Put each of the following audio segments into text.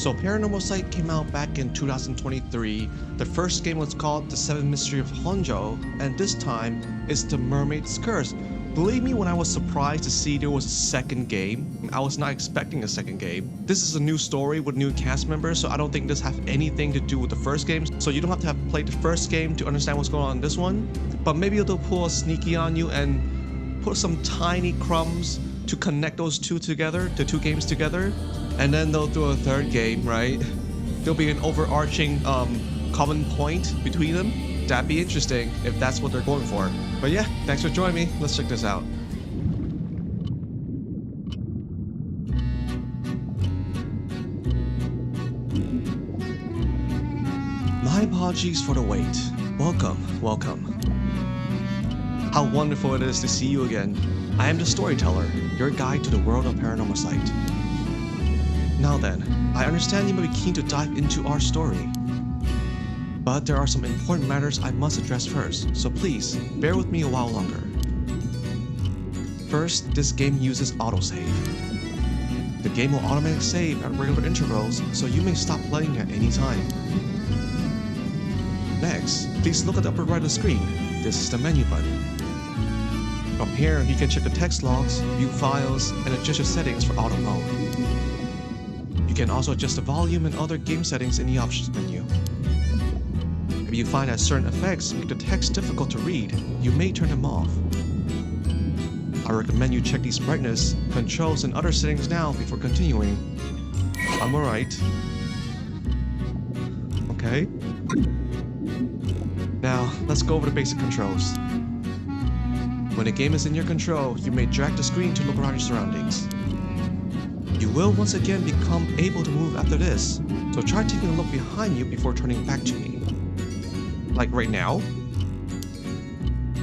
So Paranormal Sight came out back in 2023. The first game was called The Seven Mysteries of Honjo, and this time it's The Mermaid's Curse. Believe me when I was surprised to see there was a second game. I was not expecting a second game. This is a new story with new cast members, so I don't think this has anything to do with the first game. So you don't have to have played the first game to understand what's going on in this one. But maybe they'll pull a sneaky on you and put some tiny crumbs to connect those two together, the two games together. And then they'll do a third game, right? There'll be an overarching common point between them. That'd be interesting if that's what they're going for. But yeah, thanks for joining me. Let's check this out. My apologies for the wait. Welcome. How wonderful it is to see you again. I am the storyteller, your guide to the world of Paranormal Sight. Now then, I understand you may be keen to dive into our story. But there are some important matters I must address first, so please, bear with me a while longer. First, this game uses autosave. The game will automatically save at regular intervals, so you may stop playing at any time. Next, please look at the upper right of the screen. This is the menu button. From here, you can check the text logs, view files, and adjust your settings for auto mode. You can also adjust the volume and other game settings in the options menu. If you find that certain effects make the text difficult to read, you may turn them off. I recommend you check these brightness, controls, and other settings now before continuing. I'm alright. Okay. Now, let's go over the basic controls. When the game is in your control, you may drag the screen to look around your surroundings. You will once again become able to move after this, so try taking a look behind you before turning back to me. Like right now?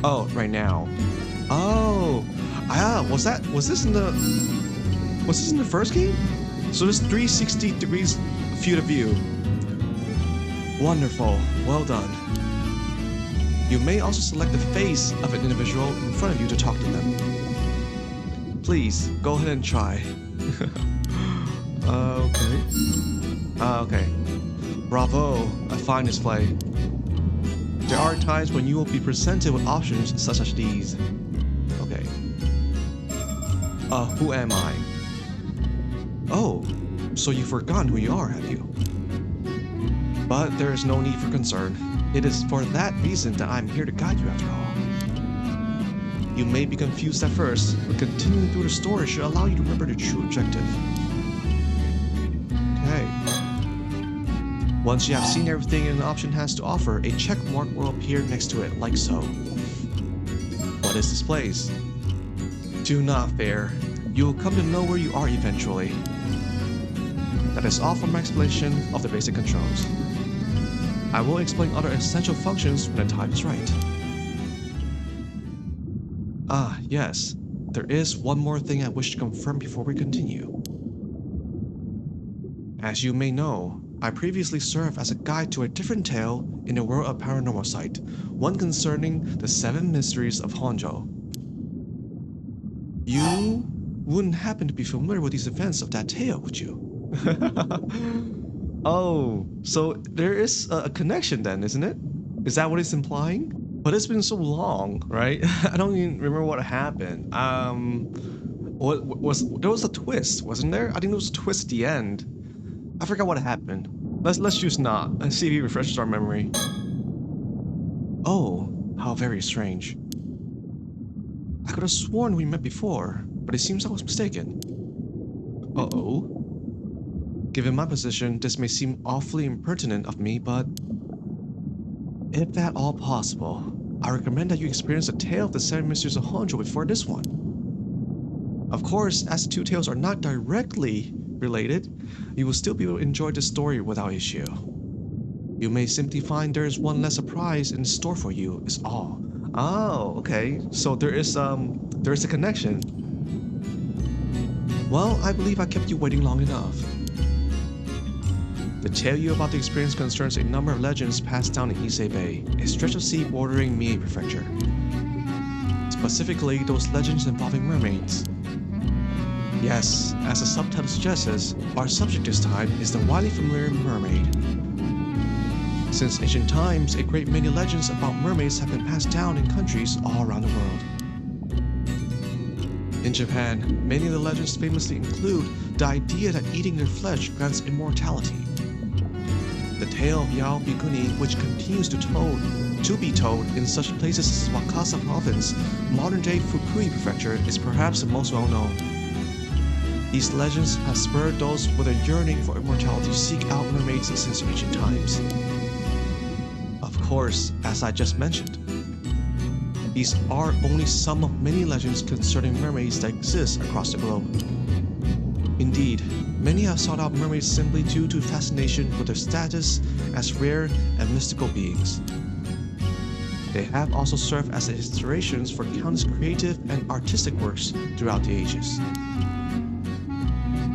Oh, right now. Oh, was this in the first game? So this 360 degrees field of view. Wonderful, well done. You may also select the face of an individual in front of you to talk to them. Please, go ahead and try. Okay. Bravo, a fine display. There are times when you will be presented with options such as these. Okay. Who am I? Oh, so you've forgotten who you are, have you? But there is no need for concern. It is for that reason that I'm here to guide you after all. You may be confused at first, but continuing through the story should allow you to remember the true objective. Okay. Once you have seen everything an option has to offer, a check mark will appear next to it, like so. What is this place? Do not fear. You will come to know where you are eventually. That is all for my explanation of the basic controls. I will explain other essential functions when the time is right. Ah, yes. There is one more thing I wish to confirm before we continue. As you may know, I previously served as a guide to a different tale in the world of Paranormal Sight, one concerning the Seven Mysteries of Honjo. You wouldn't happen to be familiar with these events of that tale, would you? Oh, so there is a connection then, isn't it? Is that what it's implying? But it's been so long, right? I don't even remember what happened. There was a twist, wasn't there? I think there was a twist at the end. I forgot what happened. Let's choose not and see if he refreshes our memory. Oh, how very strange. I could have sworn we met before, but it seems I was mistaken. Uh-oh. Given my position, this may seem awfully impertinent of me, but if at all possible, I recommend that you experience the tale of the Seven Mysteries of Honjo before this one. Of course, as the two tales are not directly related, you will still be able to enjoy the story without issue. You may simply find there is one less surprise in store for you, is all. Oh, okay. So there is a connection. Well, I believe I kept you waiting long enough. The tale you're about to experience concerns a number of legends passed down in Ise Bay, a stretch of sea bordering Mie Prefecture. Specifically, those legends involving mermaids. Yes, as the subtitle suggests, our subject this time is the widely familiar mermaid. Since ancient times, a great many legends about mermaids have been passed down in countries all around the world. In Japan, many of the legends famously include the idea that eating their flesh grants immortality. The tale of Yao Bikuni, which continues to be told in such places as Wakasa Province, modern-day Fukui Prefecture, is perhaps the most well-known. These legends have spurred those with a yearning for immortality to seek out mermaids since ancient times. Of course, as I just mentioned, these are only some of many legends concerning mermaids that exist across the globe. Indeed, many have sought out mermaids simply due to fascination with their status as rare and mystical beings. They have also served as inspirations for countless creative and artistic works throughout the ages.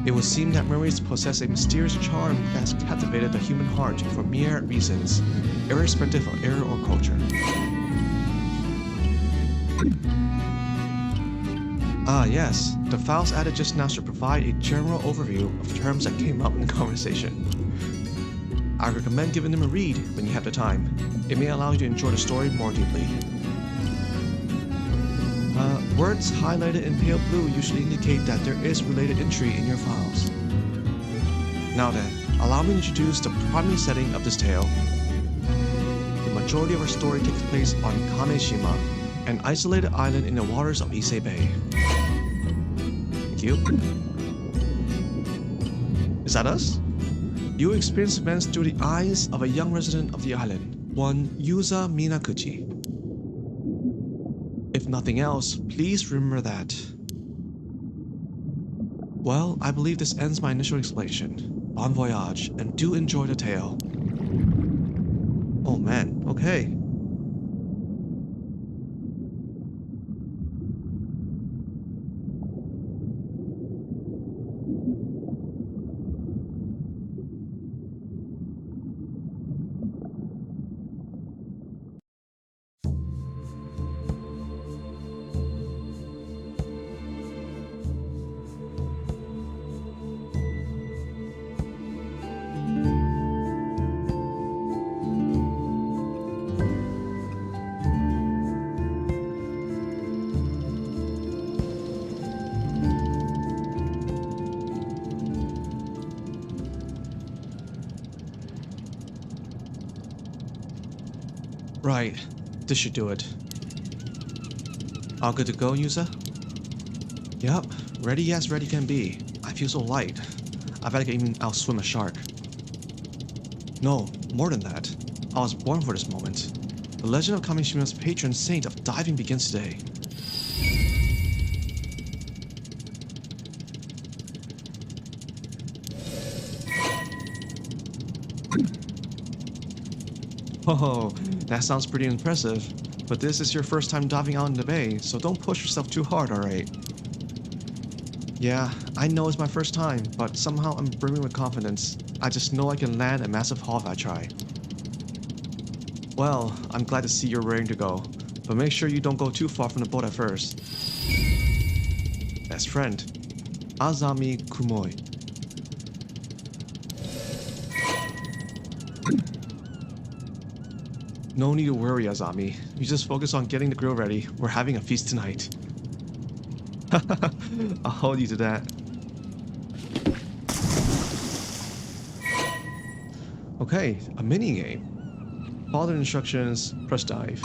It would seem that mermaids possess a mysterious charm that has captivated the human heart for myriad reasons, irrespective of era or culture. Ah yes, the files added just now should provide a general overview of terms that came up in the conversation. I recommend giving them a read when you have the time. It may allow you to enjoy the story more deeply. Words highlighted in pale blue usually indicate that there is related entry in your files. Now then, allow me to introduce the primary setting of this tale. The majority of our story takes place on Kameshima, an isolated island in the waters of Ise Bay. Thank you. Is that us? You experience events through the eyes of a young resident of the island, one Yuza Minakuchi. If nothing else, please remember that. Well, I believe this ends my initial explanation. Bon voyage, and do enjoy the tale. Oh man, okay. Right, this should do it. All good to go, Yuza? Yup, ready as ready can be. I feel so light. I bet I can even outswim a shark. No, more than that. I was born for this moment. The legend of Kameshima's patron saint of diving begins today. Oh, that sounds pretty impressive, but this is your first time diving out in the bay, so don't push yourself too hard, alright? Yeah, I know it's my first time, but somehow I'm brimming with confidence. I just know I can land a massive haul if I try. Well, I'm glad to see you're raring to go, but make sure you don't go too far from the boat at first. Best friend, Azami Kumoi. No need to worry, Azami. You just focus on getting the grill ready. We're having a feast tonight. I'll hold you to that. Okay, a mini game. Follow the instructions, press dive.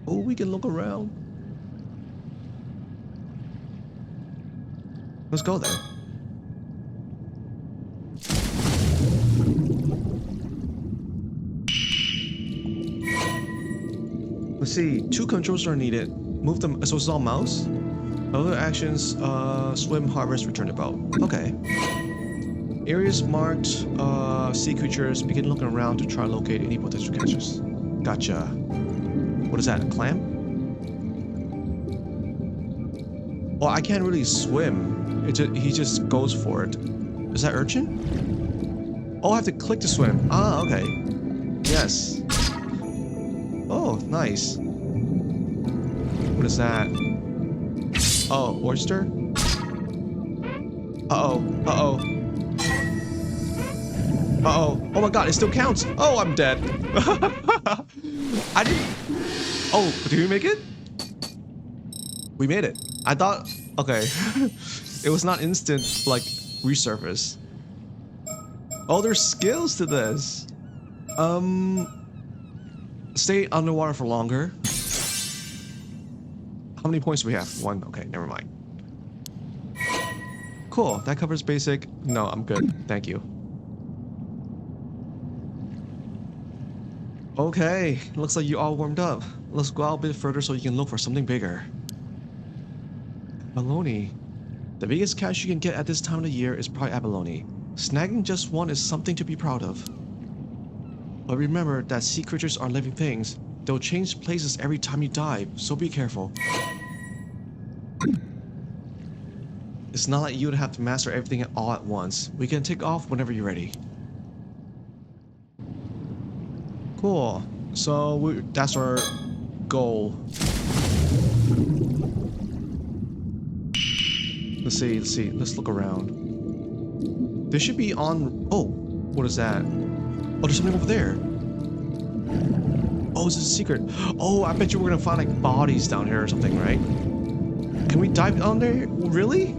Oh, we can look around. Let's go then. Let's see, 2 controls are needed. Move them, so it's all mouse. Other actions, swim, harvest, return the boat. Okay. Areas marked, sea creatures, begin looking around to try to locate any potential catches. Gotcha. What is that, a clam? Well, I can't really swim. He just goes for it. Is that urchin? Oh, I have to click to swim. Ah, okay. Yes. Oh, nice. What is that? Oh, oyster? Uh-oh. Uh-oh. Uh-oh. Oh my god, it still counts. Oh, I'm dead. I didn't... Oh, did we make it? We made it. I thought... Okay. It was not instant, like, resurface. Oh, there's skills to this. Stay underwater for longer. How many points do we have? 1. Okay, never mind. Cool. That covers basic. No, I'm good. Thank you. Okay. Looks like you all warmed up. Let's go out a bit further so you can look for something bigger. Abalone. The biggest catch you can get at this time of the year is probably abalone. Snagging just one is something to be proud of. But remember that sea creatures are living things. They'll change places every time you dive, so be careful. It's not like you'd have to master everything all at once. We can take off whenever you're ready. Cool. So that's our goal. Let's see. Let's look around. This should be on... Oh, what is that? Oh, there's something over there. Oh, is this a secret? Oh, I bet you we're gonna find like bodies down here or something, right? Can we dive down there? Really?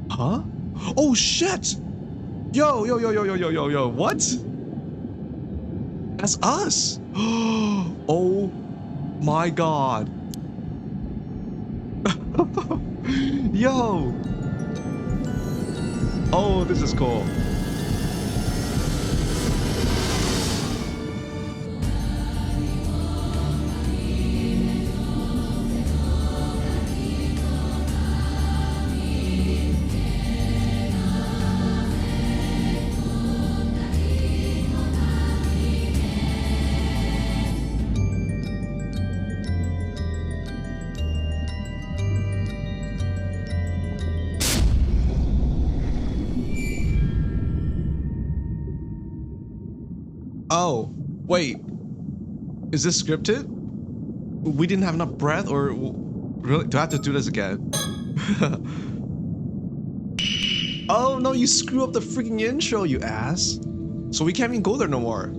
Huh? Oh shit! Yo, what? That's us! Oh my god. Yo! Oh, this is cool. Oh, wait. Is this scripted? We didn't have enough breath, or really? Do I have to do this again? Oh no, you screw up the freaking intro, you ass. So we can't even go there no more.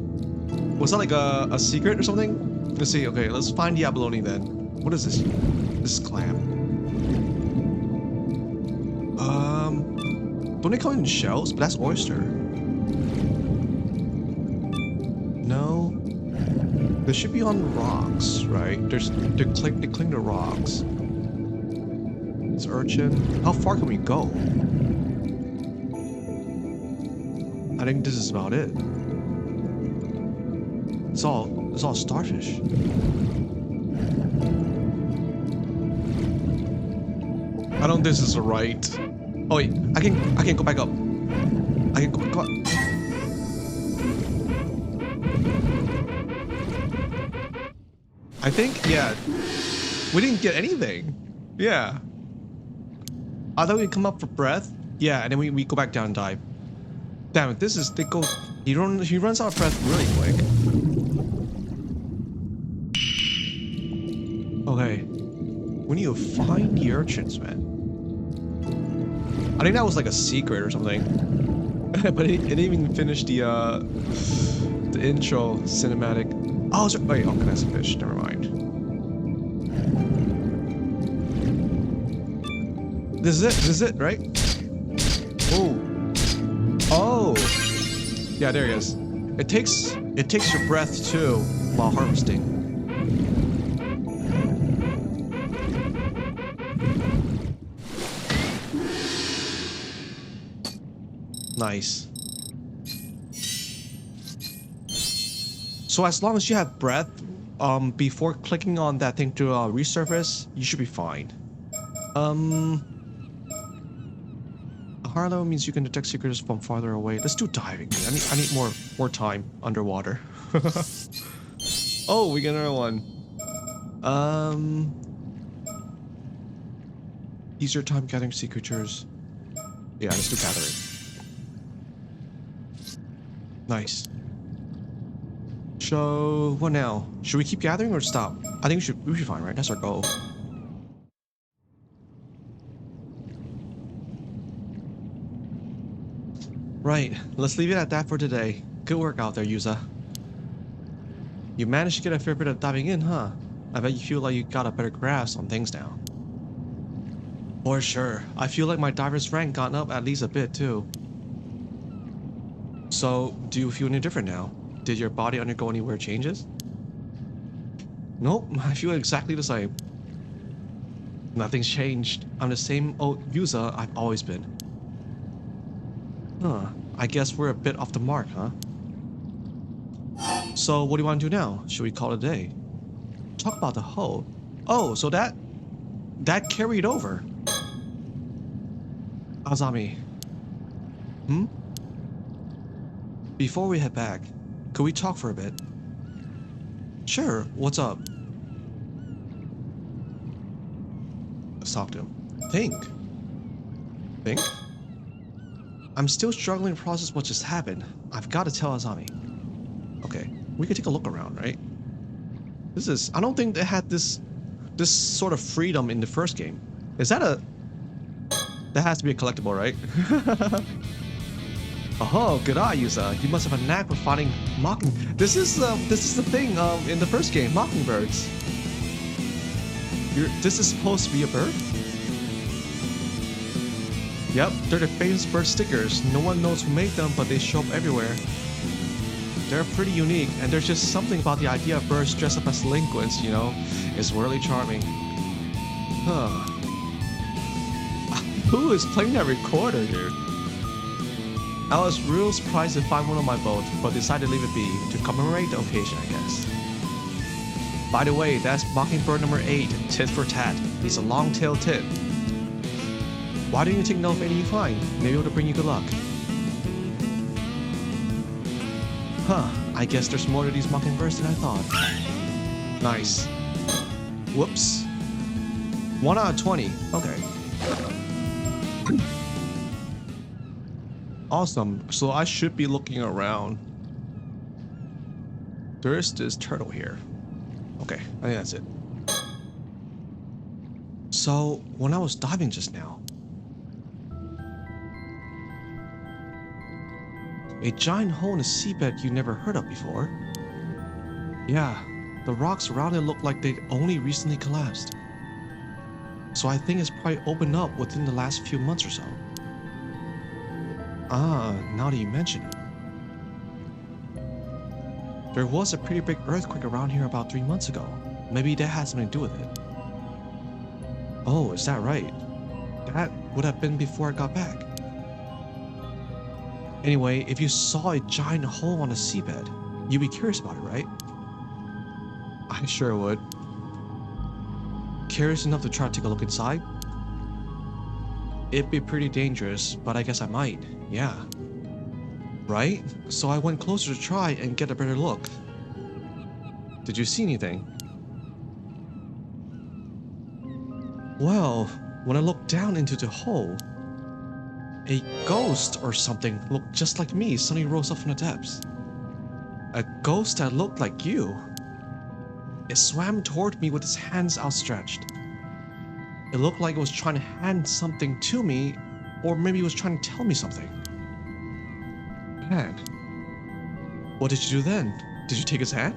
Was that like a secret or something? Let's see. Okay, let's find the abalone then. What is this? This is clam. Don't they come in shells? But that's oyster. No. They should be on rocks, right? They cling to rocks. It's urchin. How far can we go? I think this is about it. It's all starfish. I don't think this is right. Oh wait, I can go back up. I can go up. I think, yeah. We didn't get anything. Yeah. I thought we'd come up for breath. Yeah, and then we go back down and dive. Damn it, he runs out of breath really quick. Okay. We need to find the urchins, man. I think that was like a secret or something. But it didn't even finish the intro cinematic. Oh, wait, oh, that's a fish. Never mind. This is it, right? Oh. Oh. Yeah, there he is. It takes your breath too while harvesting. Nice. So as long as you have breath, before clicking on that thing to resurface, you should be fine. Higher level means you can detect secrets from farther away. Let's do diving. I need more time underwater. Oh, we get another one. Easier time gathering sea creatures. Yeah, let's do gathering. Nice. So, what now? Should we keep gathering or stop? I think we should find, right? That's our goal. Right, let's leave it at that for today. Good work out there, Yuza. You managed to get a fair bit of diving in, huh? I bet you feel like you got a better grasp on things now. For sure. I feel like my diver's rank gone up at least a bit too. So, do you feel any different now? Did your body undergo any weird changes? Nope, I feel exactly the same. Nothing's changed. I'm the same old Yuza I've always been. Huh, I guess we're a bit off the mark, huh? So, what do you want to do now? Should we call it a day? Talk about the hoe. Oh, so that carried over. Azami. Hmm? Before we head back, could we talk for a bit? Sure, what's up? Let's talk to him. Think? I'm still struggling to process what just happened. I've got to tell Azami. Okay, we could take a look around, right? I don't think they had this sort of freedom in the first game. That has to be a collectible, right? Oh, good eye, Yuza. You must have a knack for finding This is the thing in the first game, mockingbirds. This is supposed to be a bird? Yep, they're the famous bird stickers. No one knows who made them, but they show up everywhere. They're pretty unique, and there's just something about the idea of birds dressed up as delinquents, you know? It's really charming. Huh. Who is playing that recorder, dude? I was real surprised to find one on my boat, but decided to leave it be, to commemorate the occasion, I guess. By the way, that's mockingbird number 8, tit for tat. He's a long-tailed tit. Why don't you take note of any you find? Maybe it'll bring you good luck. Huh, I guess there's more to these mockingbirds than I thought. Nice. Whoops. 1 out of 20. Okay. Awesome, so I should be looking around. There is this turtle here. Okay, I think that's it. So, when I was diving just now, a giant hole in the seabed you never heard of before. Yeah, the rocks around it look like they'd only recently collapsed. So I think it's probably opened up within the last few months or so. Ah, now that you mention it. There was a pretty big earthquake around here about 3 months ago. Maybe that had something to do with it. Oh, is that right? That would have been before I got back. Anyway, if you saw a giant hole on the seabed, you'd be curious about it, right? I sure would. Curious enough to try to take a look inside? It'd be pretty dangerous, but I guess I might, yeah. Right? So I went closer to try and get a better look. Did you see anything? Well, when I looked down into the hole, a ghost or something looked just like me suddenly rose up from the depths. A ghost that looked like you. It swam toward me with its hands outstretched. It looked like it was trying to hand something to me, or maybe it was trying to tell me something. Man, what did you do then? Did you take his hand?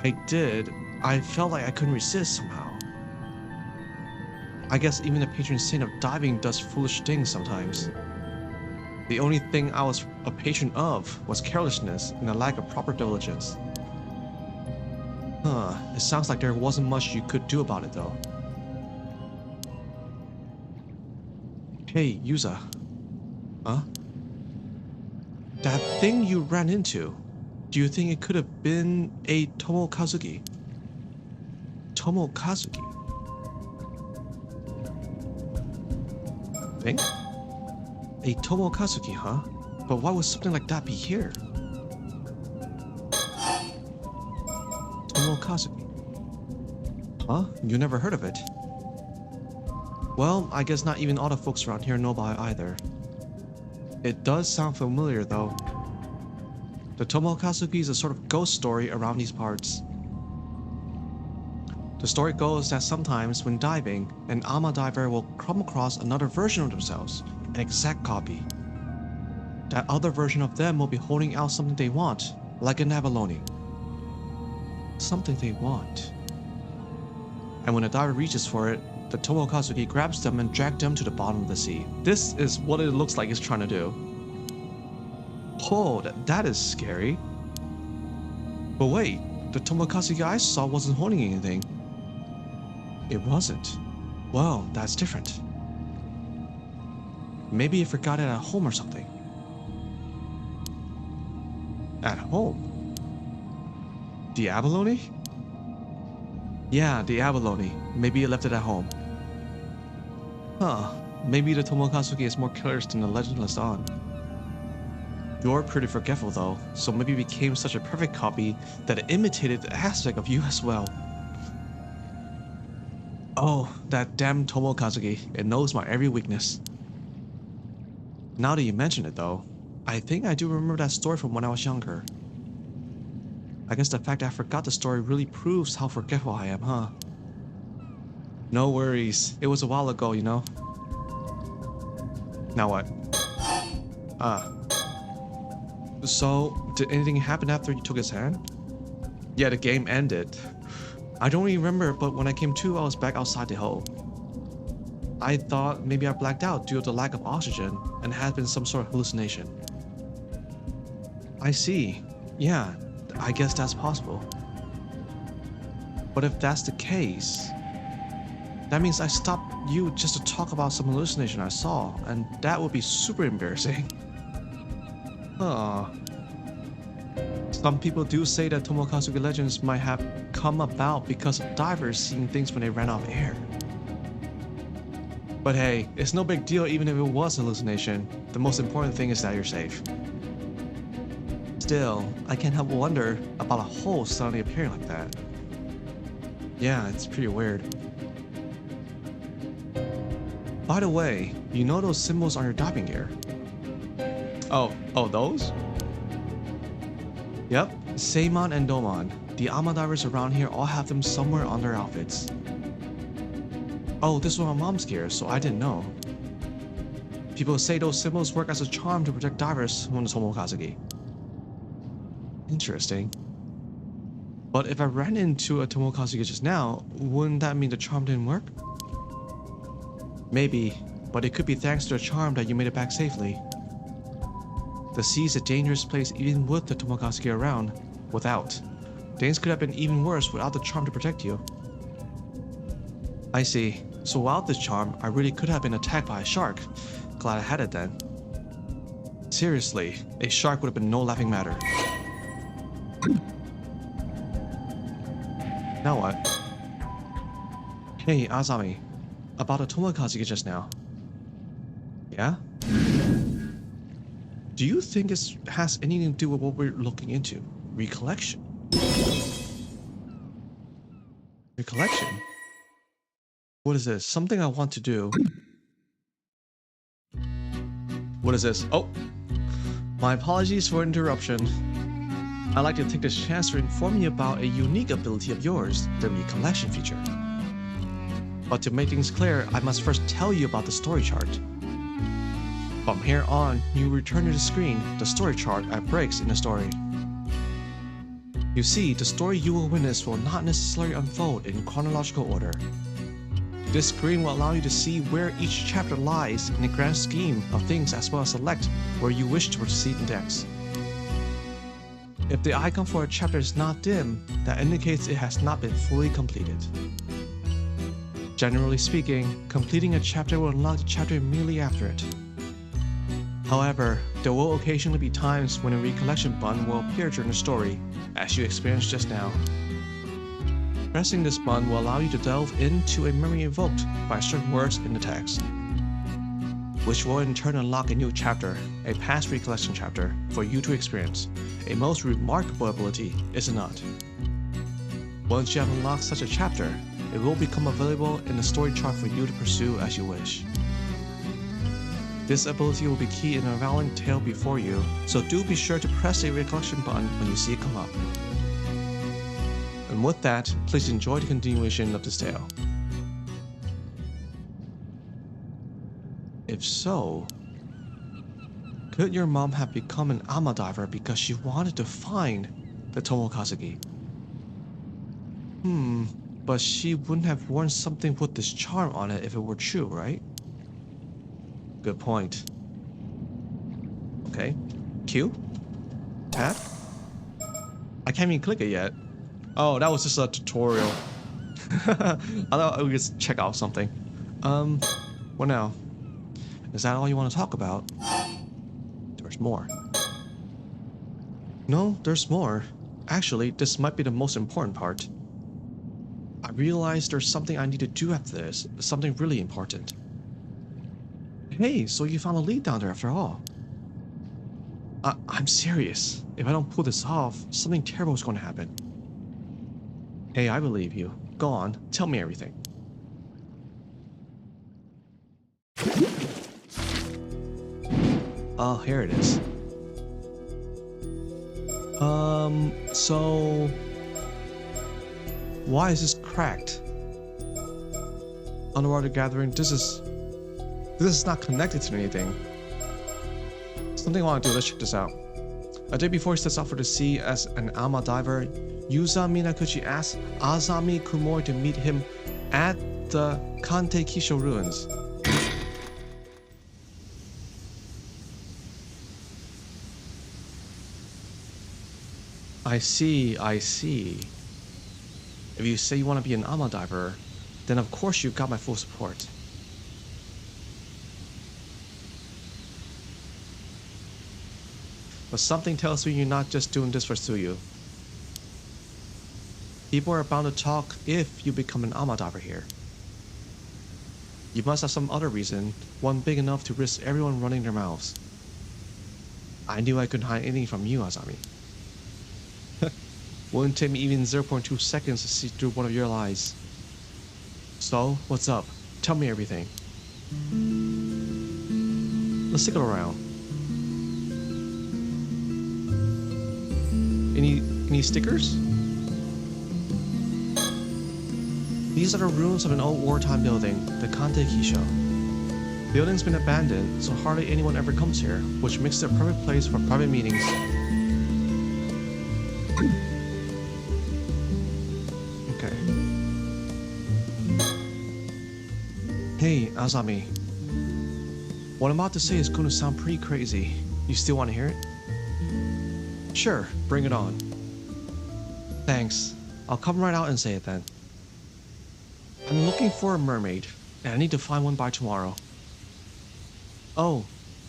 I did. I felt like I couldn't resist somehow. I guess even the patron saint of diving does foolish things sometimes. The only thing I was a patron of was carelessness and a lack of proper diligence. Huh, it sounds like there wasn't much you could do about it though. Hey, Yuza. Huh? That thing you ran into, do you think it could have been a Tomokazuki? Tomokazuki? Think? A Tomokazuki, huh? But why would something like that be here? Tomokazuki. Huh? You never heard of it? Well, I guess not even all the folks around here know about it either. It does sound familiar, though. The Tomokazuki is a sort of ghost story around these parts. The story goes that sometimes when diving, an ama diver will come across another version of themselves, an exact copy. That other version of them will be holding out something they want, like an abalone. Something they want. And when a diver reaches for it, the Tomokazuki grabs them and drags them to the bottom of the sea. This is what it looks like it's trying to do. Oh, that is scary. But wait, the Tomokazuki I saw wasn't holding anything. It wasn't. Well, that's different. Maybe he forgot it at home or something. At home? The abalone? Yeah, the abalone. Maybe he left it at home. Huh. Maybe the Tomokazuki is more careless than the legend lets on. You're pretty forgetful though, so maybe it became such a perfect copy that it imitated the aspect of you as well. Oh, that damn Tomokazuki. It knows my every weakness. Now that you mention it though, I think I do remember that story from when I was younger. I guess the fact that I forgot the story really proves how forgetful I am, huh? No worries. It was a while ago, you know? Now what? So, did anything happen after you took his hand? Yeah, the game ended. I don't remember, but when I came to, I was back outside the hole. I thought maybe I blacked out due to the lack of oxygen and had been some sort of hallucination. I see. Yeah, I guess that's possible. But if that's the case, that means I stopped you just to talk about some hallucination I saw, and that would be super embarrassing. Some people do say that Tomokazuki legends might have come about because of divers seeing things when they ran off air. But hey, it's no big deal even if it was a hallucination. The most important thing is that you're safe. Still, I can't help but wonder about a hole suddenly appearing like that. Yeah, it's pretty weird. By the way, you know those symbols on your diving gear? Oh, those? Yep, Seimon and Domon. The ama divers around here all have them somewhere on their outfits. Oh, this was my mom's gear, so I didn't know. People say those symbols work as a charm to protect divers from the Tomokazuki. Interesting. But if I ran into a Tomokazuki just now, wouldn't that mean the charm didn't work? Maybe, but it could be thanks to the charm that you made it back safely. The sea is a dangerous place even with the Tomokazuki around. Without. Things could have been even worse without the charm to protect you. I see. So without this charm, I really could have been attacked by a shark. Glad I had it then. Seriously, a shark would have been no laughing matter. Now what? Hey, Azami. About a Tomokazuki just now. Yeah? Do you think it has anything to do with what we're looking into? Recollection? Recollection? What is this? Something I want to do. What is this? Oh! My apologies for interruption. I'd like to take this chance to inform you about a unique ability of yours, the recollection feature. But to make things clear, I must first tell you about the story chart. From here on, you return to the screen the story chart at breaks in the story. You see, the story you will witness will not necessarily unfold in chronological order. This screen will allow you to see where each chapter lies in the grand scheme of things as well as select where you wish to proceed next. If the icon for a chapter is not dim, that indicates it has not been fully completed. Generally speaking, completing a chapter will unlock the chapter immediately after it. However, there will occasionally be times when a recollection button will appear during the story, as you experienced just now. Pressing this button will allow you to delve into a memory evoked by certain words in the text, which will in turn unlock a new chapter, a past recollection chapter, for you to experience. A most remarkable ability, is it not? Once you have unlocked such a chapter, it will become available in the story chart for you to pursue as you wish. This ability will be key in unveiling tale before you, so do be sure to press the recollection button when you see it come up. And with that, please enjoy the continuation of this tale. If so, could your mom have become an ama diver because she wanted to find the Tomokazuki? But she wouldn't have worn something with this charm on it if it were true, right? Good point. Okay. Q? Tab? I can't even click it yet. Oh, that was just a tutorial. I thought we could check out something. What now? Is that all you want to talk about? There's more. No, there's more. Actually, this might be the most important part. I realized there's something I need to do after this. Something really important. Hey, so you found a lead down there after all. I'm serious. If I don't pull this off, something terrible is going to happen. Hey, I believe you. Go on, tell me everything. Oh, here it is. So... why is this cracked? Underwater gathering, this is not connected to anything. Something I want to do, let's check this out. A day before he sets off for the sea as an ama diver, Yuza Minakuchi asks Azami Kumoi to meet him at the Kante Kisho ruins. I see. If you say you want to be an ama diver, then of course you've got my full support. But something tells me you're not just doing this for Tsuyu. People are bound to talk if you become an ama diver here. You must have some other reason, one big enough to risk everyone running their mouths. I knew I couldn't hide anything from you, Azami. Wouldn't take me even 0.2 seconds to see through one of your lies. So, what's up? Tell me everything. Let's take a look around. Any stickers? These are the ruins of an old wartime building, the Kante Kisho. The building's been abandoned, so hardly anyone ever comes here, which makes it a perfect place for private meetings. Okay. Hey, Azami. What I'm about to say is going to sound pretty crazy. You still want to hear it? Sure, bring it on. Thanks. I'll come right out and say it then. I'm looking for a mermaid, and I need to find one by tomorrow. Oh,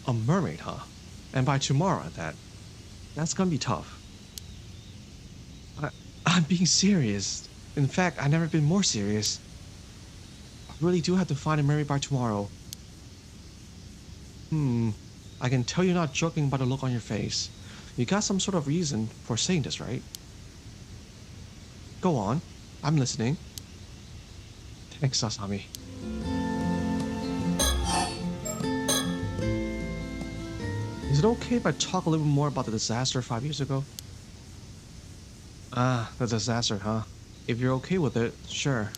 a mermaid, huh? And by tomorrow at that. That's gonna be tough. I'm being serious. In fact, I've never been more serious. I really do have to find a mermaid by tomorrow. I can tell you're not joking by the look on your face. You got some sort of reason for saying this, right? Go on. I'm listening. Thanks, Azami. Is it okay if I talk a little more about the disaster 5 years ago? Ah, the disaster, huh? If you're okay with it, sure.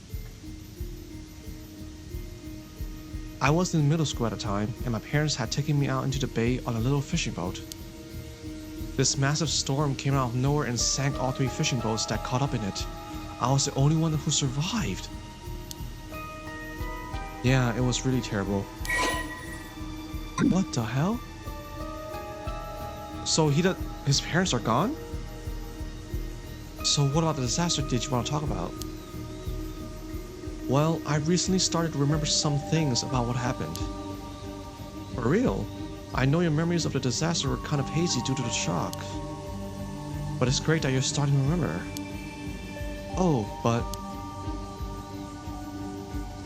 I was in middle school at the time, and my parents had taken me out into the bay on a little fishing boat. This massive storm came out of nowhere and sank all 3 fishing boats that caught up in it. I was the only one who survived. Yeah, it was really terrible. What the hell? So his parents are gone? So what about the disaster did you want to talk about? Well, I recently started to remember some things about what happened. For real? I know your memories of the disaster were kind of hazy due to the shock. But it's great that you're starting to remember. Oh, but...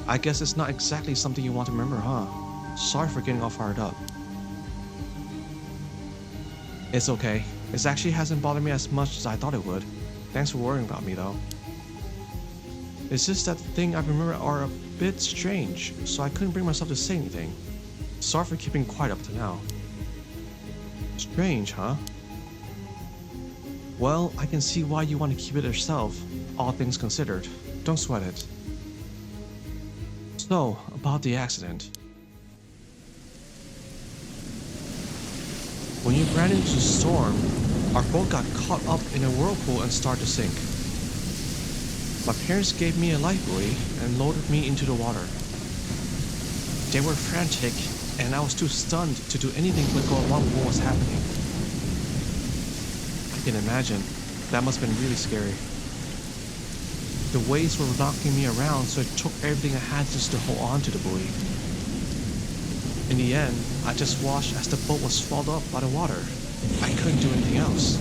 I guess it's not exactly something you want to remember, huh? Sorry for getting all fired up. It's okay. It actually hasn't bothered me as much as I thought it would. Thanks for worrying about me, though. It's just that the thing I remember are a bit strange, so I couldn't bring myself to say anything. Sorry for keeping quiet up to now. Strange, huh? Well, I can see why you want to keep it yourself, all things considered. Don't sweat it. So, about the accident. When you ran into the storm, our boat got caught up in a whirlpool and started to sink. My parents gave me a life buoy and lowered me into the water. They were frantic, and I was too stunned to do anything but go along with what was happening. I can imagine. That must have been really scary. The waves were knocking me around, so it took everything I had just to hold on to the buoy. In the end, I just watched as the boat was swallowed up by the water. I couldn't do anything else.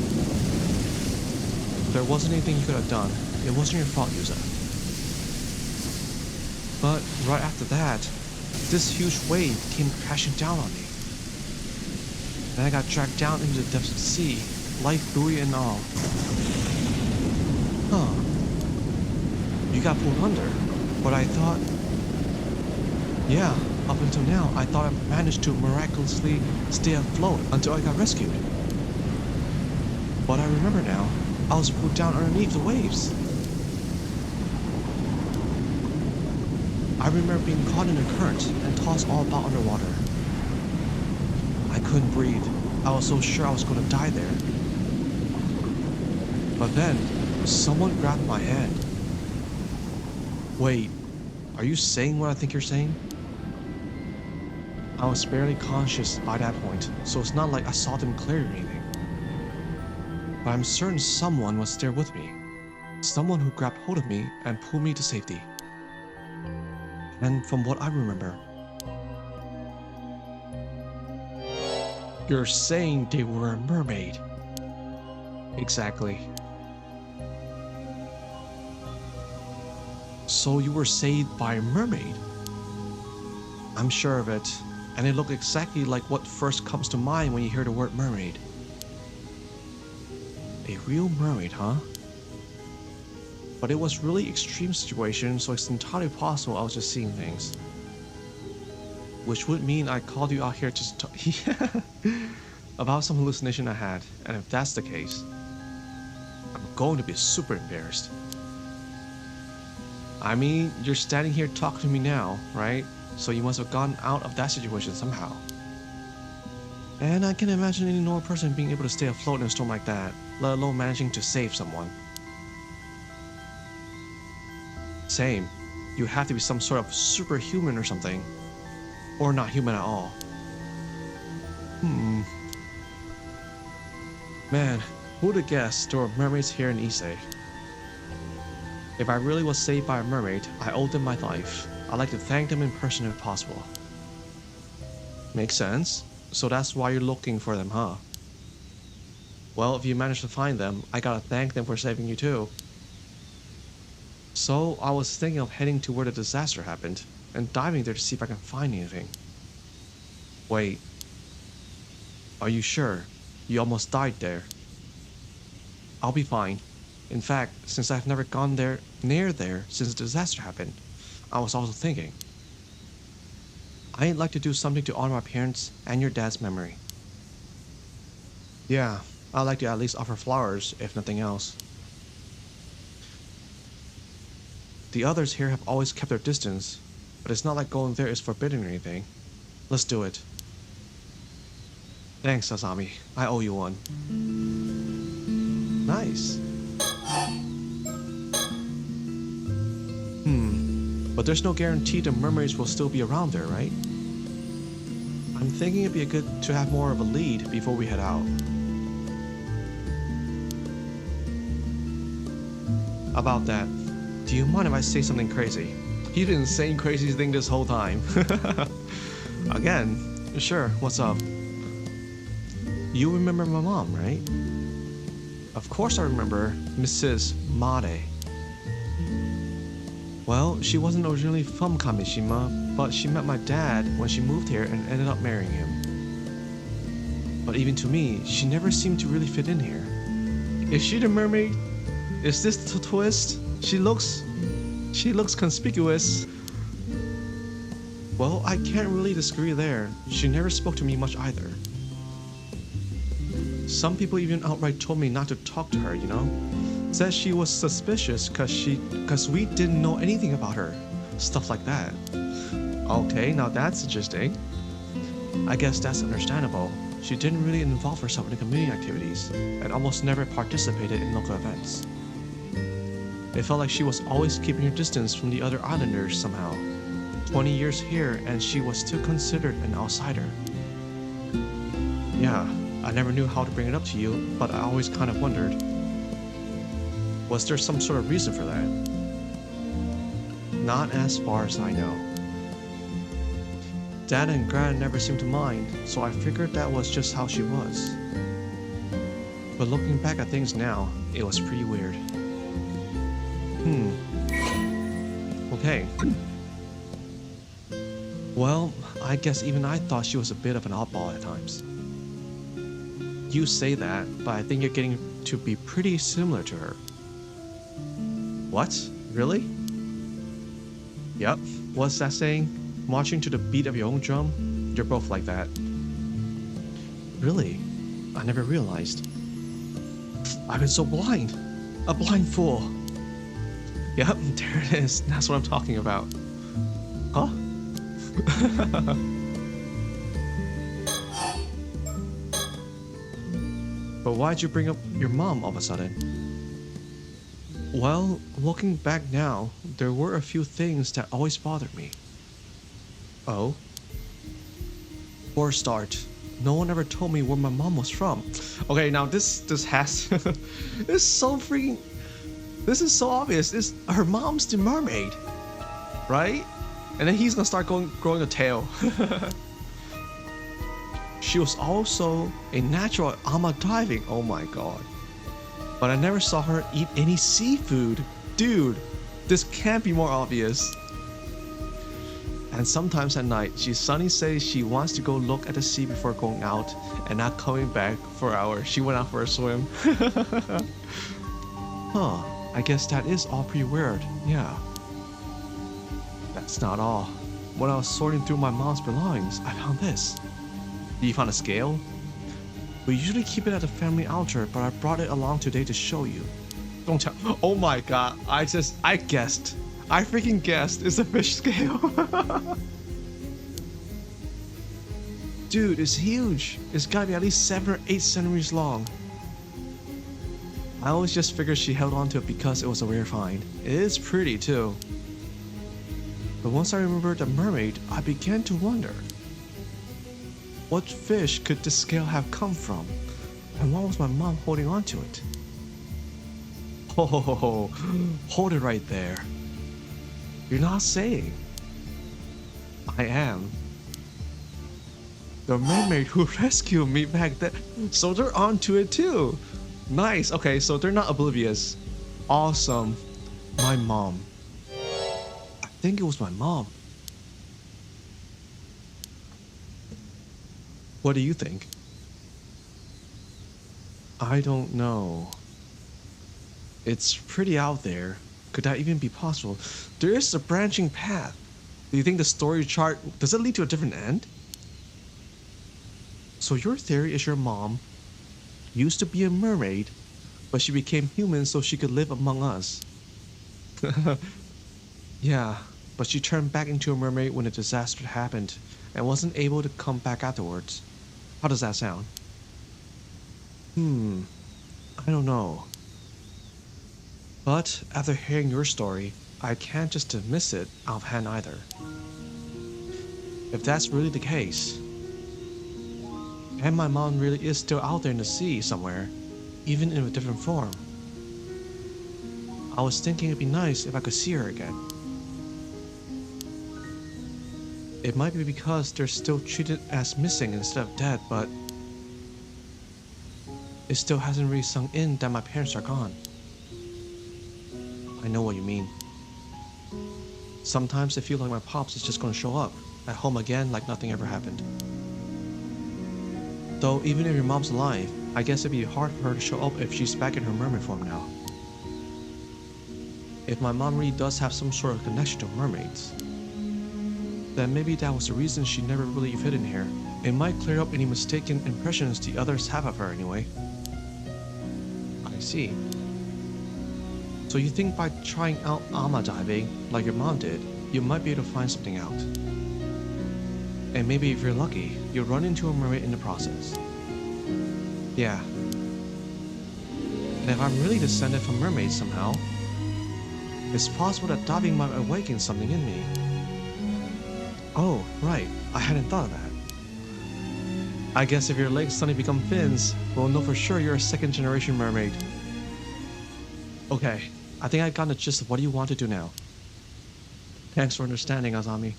There wasn't anything you could have done. It wasn't your fault, Yuza. But right after that, this huge wave came crashing down on me. And I got dragged down into the depths of the sea, life buoy and all. Huh. You got pulled under, but I thought... Yeah, up until now, I thought I managed to miraculously stay afloat until I got rescued. But I remember now, I was pulled down underneath the waves. I remember being caught in a current and tossed all about underwater. I couldn't breathe. I was so sure I was going to die there. But then, someone grabbed my hand. Wait, are you saying what I think you're saying? I was barely conscious by that point, so it's not like I saw them clearly or anything. But I'm certain someone was there with me. Someone who grabbed hold of me and pulled me to safety. And from what I remember... You're saying they were a mermaid? Exactly. So you were saved by a mermaid? I'm sure of it, and it looked exactly like what first comes to mind when you hear the word mermaid. A real mermaid, huh? But it was really extreme situation, so it's entirely possible I was just seeing things. Which would mean I called you out here to talk about some hallucination I had, and if that's the case, I'm going to be super embarrassed. I mean, you're standing here talking to me now, right? So you must have gotten out of that situation somehow. And I can imagine any normal person being able to stay afloat in a storm like that, let alone managing to save someone. Same. You have to be some sort of superhuman or something. Or not human at all. Man, who would have guessed there were mermaids here in Ise? If I really was saved by a mermaid, I owed them my life. I'd like to thank them in person if possible. Makes sense. So that's why you're looking for them, huh? Well, if you manage to find them, I gotta thank them for saving you too. So, I was thinking of heading to where the disaster happened, and diving there to see if I can find anything. Wait. Are you sure? You almost died there. I'll be fine. In fact, since I've never gone near there since the disaster happened, I was also thinking. I'd like to do something to honor my parents and your dad's memory. Yeah, I'd like to at least offer flowers, if nothing else. The others here have always kept their distance, but it's not like going there is forbidden or anything. Let's do it. Thanks, Azami. I owe you one. Nice. But there's no guarantee the mermaids will still be around there, right? I'm thinking it'd be good to have more of a lead before we head out. About that, do you mind if I say something crazy? You've been saying crazy thing this whole time. Again, sure, what's up? You remember my mom, right? Of course I remember Mrs. Made. Well, she wasn't originally from Kameshima, but she met my dad when she moved here and ended up marrying him. But even to me, she never seemed to really fit in here. Is she the mermaid? Is this the twist? She looks conspicuous. Well, I can't really disagree there. She never spoke to me much either. Some people even outright told me not to talk to her, you know? Said she was suspicious cause we didn't know anything about her. Stuff like that. Okay, now that's interesting. I guess that's understandable. She didn't really involve herself in the community activities and almost never participated in local events. It felt like she was always keeping her distance from the other islanders somehow. 20 years here and she was still considered an outsider. Yeah, I never knew how to bring it up to you, but I always kind of wondered. Was there some sort of reason for that? Not as far as I know. Dad and Gran never seemed to mind, so I figured that was just how she was. But looking back at things now, it was pretty weird. Okay. Well, I guess even I thought she was a bit of an oddball at times. You say that, but I think you're getting to be pretty similar to her. What? Really? Yep. What's that saying? Marching to the beat of your own drum? You're both like that. Really? I never realized. I've been so blind. A blind fool. Yep, there it is. That's what I'm talking about. Huh? But why'd you bring up your mom all of a sudden? Well, looking back now, there were a few things that always bothered me. Oh? For a start, no one ever told me where my mom was from. Okay, now this has this is so freaking, this is so obvious. Her mom's the mermaid, right? And then he's gonna start growing a tail. She was also a natural at ama diving. Oh my god. But I never saw her eat any seafood. Dude, this can't be more obvious. And sometimes at night, she suddenly says she wants to go look at the sea before going out and not coming back for hours. She went out for a swim. Huh, I guess that is all pretty weird, yeah. That's not all. When I was sorting through my mom's belongings, I found this. You found a scale? We usually keep it at the family altar, but I brought it along today to show you. Don't tell. Oh my god, I guessed. I freaking guessed. It's a fish scale. Dude, it's huge. It's gotta be at least 7 or 8 centimeters long. I always just figured she held on to it because it was a rare find. It is pretty too. But once I remembered the mermaid, I began to wonder. What fish could this scale have come from? And why was my mom holding on to it? Oh, hold it right there. You're not saying. I am. The mermaid who rescued me back then. So they're onto it too. Nice. Okay, so they're not oblivious. Awesome. My mom. I think it was my mom. What do you think? I don't know. It's pretty out there. Could that even be possible? There is a branching path. Do you think the story chart, does it lead to a different end? So your theory is your mom used to be a mermaid, but she became human so she could live among us. Yeah, but she turned back into a mermaid when a disaster happened and wasn't able to come back afterwards. How does that sound? I don't know. But after hearing your story, I can't just dismiss it offhand either. If that's really the case, and my mom really is still out there in the sea somewhere, even in a different form, I was thinking it'd be nice if I could see her again. It might be because they're still treated as missing instead of dead, but it still hasn't really sunk in that my parents are gone. I know what you mean. Sometimes I feel like my pops is just gonna show up at home again like nothing ever happened. Though even if your mom's alive, I guess it'd be hard for her to show up if she's back in her mermaid form now. If my mom really does have some sort of connection to mermaids, then maybe that was the reason she never really fit in here. It might clear up any mistaken impressions the others have of her anyway. I see. So you think by trying out ama diving, like your mom did, you might be able to find something out. And maybe if you're lucky, you'll run into a mermaid in the process. Yeah. And if I'm really descended from mermaids somehow, it's possible that diving might awaken something in me. Oh, right. I hadn't thought of that. I guess if your legs suddenly become fins, we'll know for sure you're a second-generation mermaid. Okay, I think I got the gist of what you want to do now. Thanks for understanding, Azami.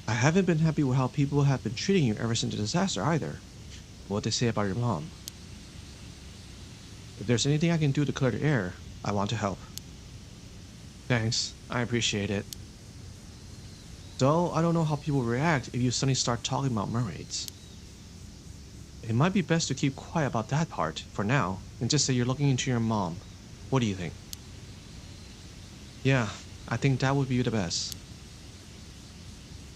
I haven't been happy with how people have been treating you ever since the disaster either. What they say about your mom. If there's anything I can do to clear the air, I want to help. Thanks, I appreciate it. Though I don't know how people react if you suddenly start talking about mermaids. It might be best to keep quiet about that part for now and just say you're looking into your mom. What do you think? Yeah, I think that would be the best.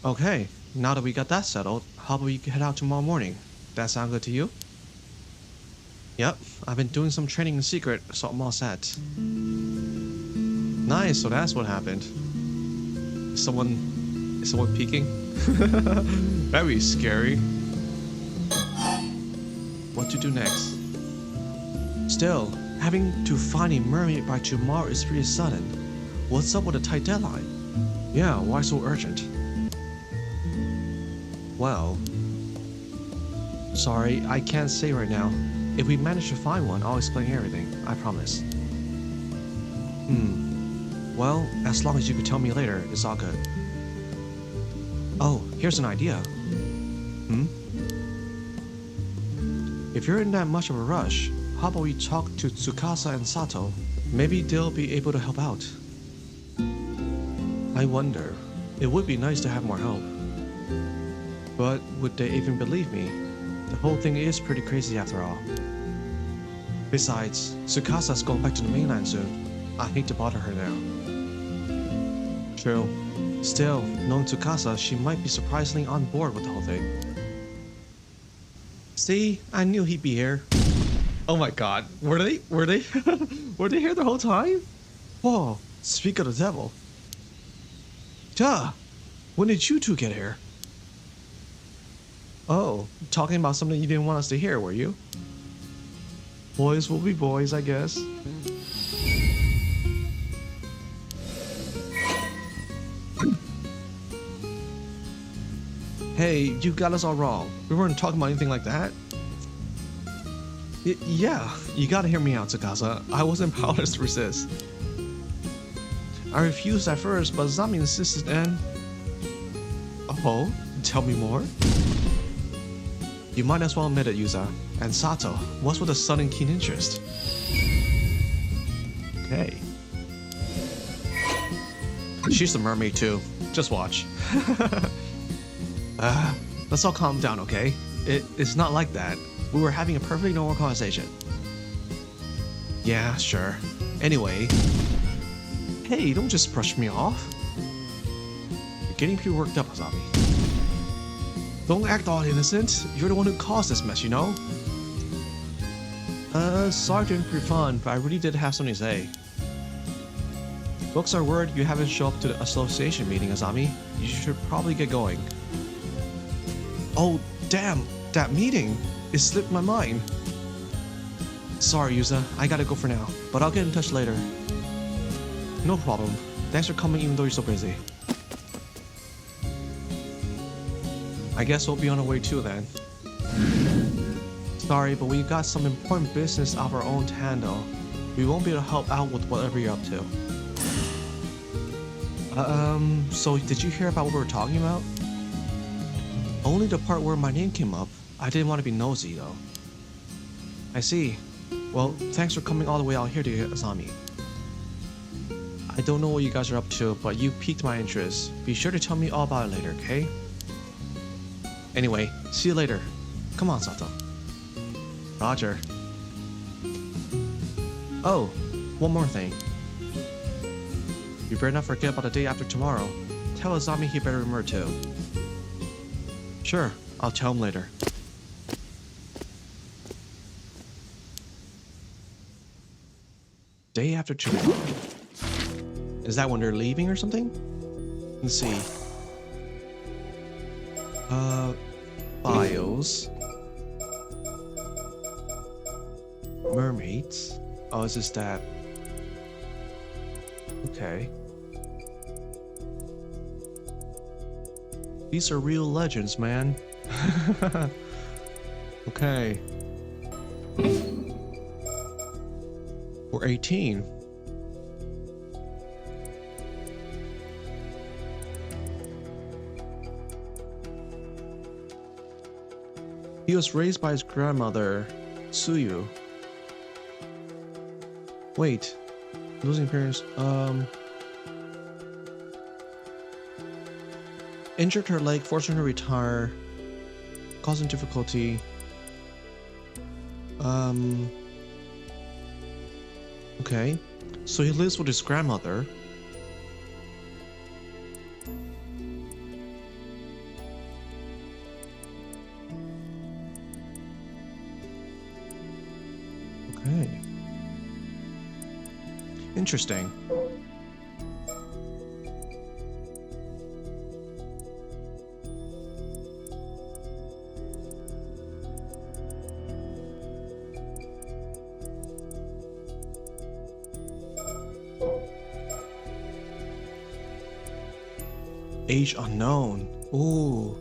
Okay, now that we got that settled, how about we head out tomorrow morning? That sound good to you? Yep, I've been doing some training in secret, so I'm all set. Nice, so that's what happened. Is someone peeking? That'd be scary. What to do next? Still, having to find a mermaid by tomorrow is pretty sudden. What's up with a tight deadline? Yeah, why so urgent? Well, sorry, I can't say right now. If we manage to find one, I'll explain everything, I promise. Well, as long as you could tell me later, it's all good. Oh, here's an idea. If you're in that much of a rush, how about we talk to Tsukasa and Sato? Maybe they'll be able to help out. I wonder. It would be nice to have more help. But would they even believe me? The whole thing is pretty crazy after all. Besides, Tsukasa's going back to the mainland soon. I hate to bother her now. True. Still, knowing Tsukasa, she might be surprisingly on board with the whole thing. See, I knew he'd be here. Oh my god, were they were they here the whole time? Whoa, speak of the devil. Duh, when did you two get here? Oh, talking about something you didn't want us to hear, were you? Boys will be boys, I guess. Hey, you got us all wrong. We weren't talking about anything like that. Yeah, you gotta hear me out, Tsukasa. I wasn't powerless to resist. I refused at first, but Azami insisted and... Oh, tell me more? You might as well admit it, Yuza. And Sato, what's with a sudden keen interest? Okay. She's a mermaid too. Just watch. Let's all calm down, okay? It's not like that. We were having a perfectly normal conversation. Yeah, sure. Anyway... Hey, don't just brush me off. You're getting pretty worked up, Azami. Don't act all innocent. You're the one who caused this mess, you know? Sorry to interrupt fun, but I really did have something to say. Books are word you haven't shown up to the association meeting, Azami. You should probably get going. Oh, damn! That meeting! It slipped my mind. Sorry, Yuza. I gotta go for now, but I'll get in touch later. No problem. Thanks for coming even though you're so busy. I guess we'll be on our way too then. Sorry, but we got some important business of our own to handle. We won't be able to help out with whatever you're up to. So did you hear about what we were talking about? Only the part where my name came up. I didn't want to be nosy though. I see. Well, thanks for coming all the way out here to get Azami. I don't know what you guys are up to, but you piqued my interest. Be sure to tell me all about it later, okay? Anyway, see you later. Come on, Sato. Roger. Oh, one more thing. You better not forget about the day after tomorrow. tell Azami he better remember too. Sure, I'll tell him later. Day after tomorrow. Is that when they're leaving or something? Let's see. Files. Mermaids. Oh, is this that? Okay. These are real legends, man. Okay. We're 18. He was raised by his grandmother, Suyu. Wait, losing parents. Injured her leg, forcing her to retire, causing difficulty. Okay, so he lives with his grandmother. Okay. Interesting. Age unknown. Ooh.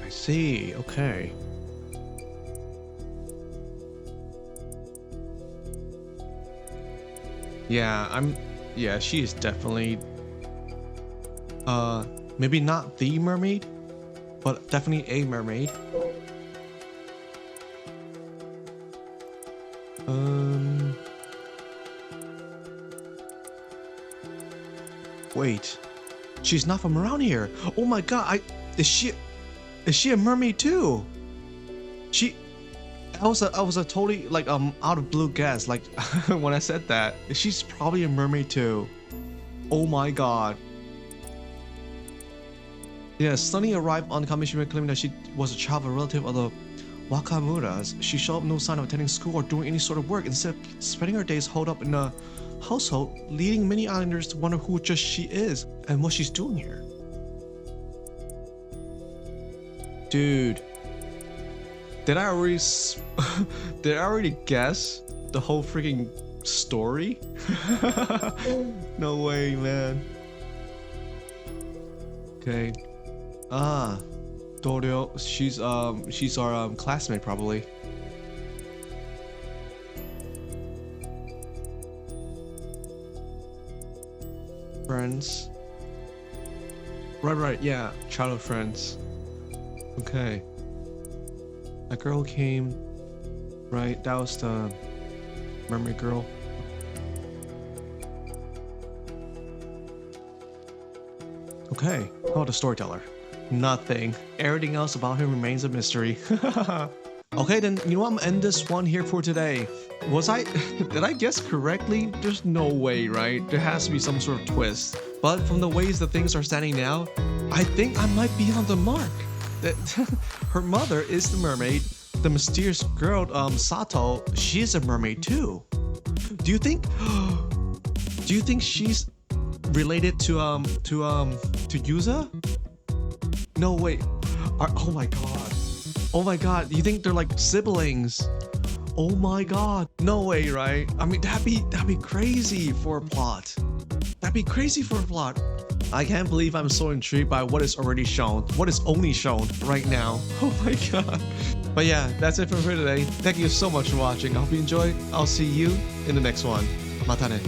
I see. Okay. Yeah, she is definitely, maybe not the mermaid, but definitely a mermaid. Wait, she's not from around here. Oh my god, is she a mermaid too? I was a totally like out of blue guess, like when I said that. She's probably a mermaid too. Oh my god. Yeah, Sunny arrived on Kameshima claiming that she was a child of a relative of the Wakamuras. She showed no sign of attending school or doing any sort of work, instead of spending her days holed up in a household, leading many islanders to wonder who just she is and what she's doing here. Dude. Did I already guess the whole freaking story? No way, man. Okay. Dorio, she's our classmate probably. Friends. Right, yeah, childhood friends. Okay. A girl came, right? That was the mermaid girl. Okay, how about the storyteller? Nothing. Everything else about him remains a mystery. Okay, then you know what? I'm gonna end this one here for today. Did I guess correctly? There's no way, right? There has to be some sort of twist. But from the ways that things are standing now, I think I might be on the mark. That her mother is the mermaid. The mysterious girl, Sato, she is a mermaid too. Do you think she's related to Yuza? No, wait. Oh my god. You think they're like siblings? Oh my god. No way, right? I mean, that'd be crazy for a plot. That'd be crazy for a plot. I can't believe I'm so intrigued by what is already shown. What is only shown right now. Oh my god. But yeah, that's it for today. Thank you so much for watching. I hope you enjoyed. I'll see you in the next one. Mata ne.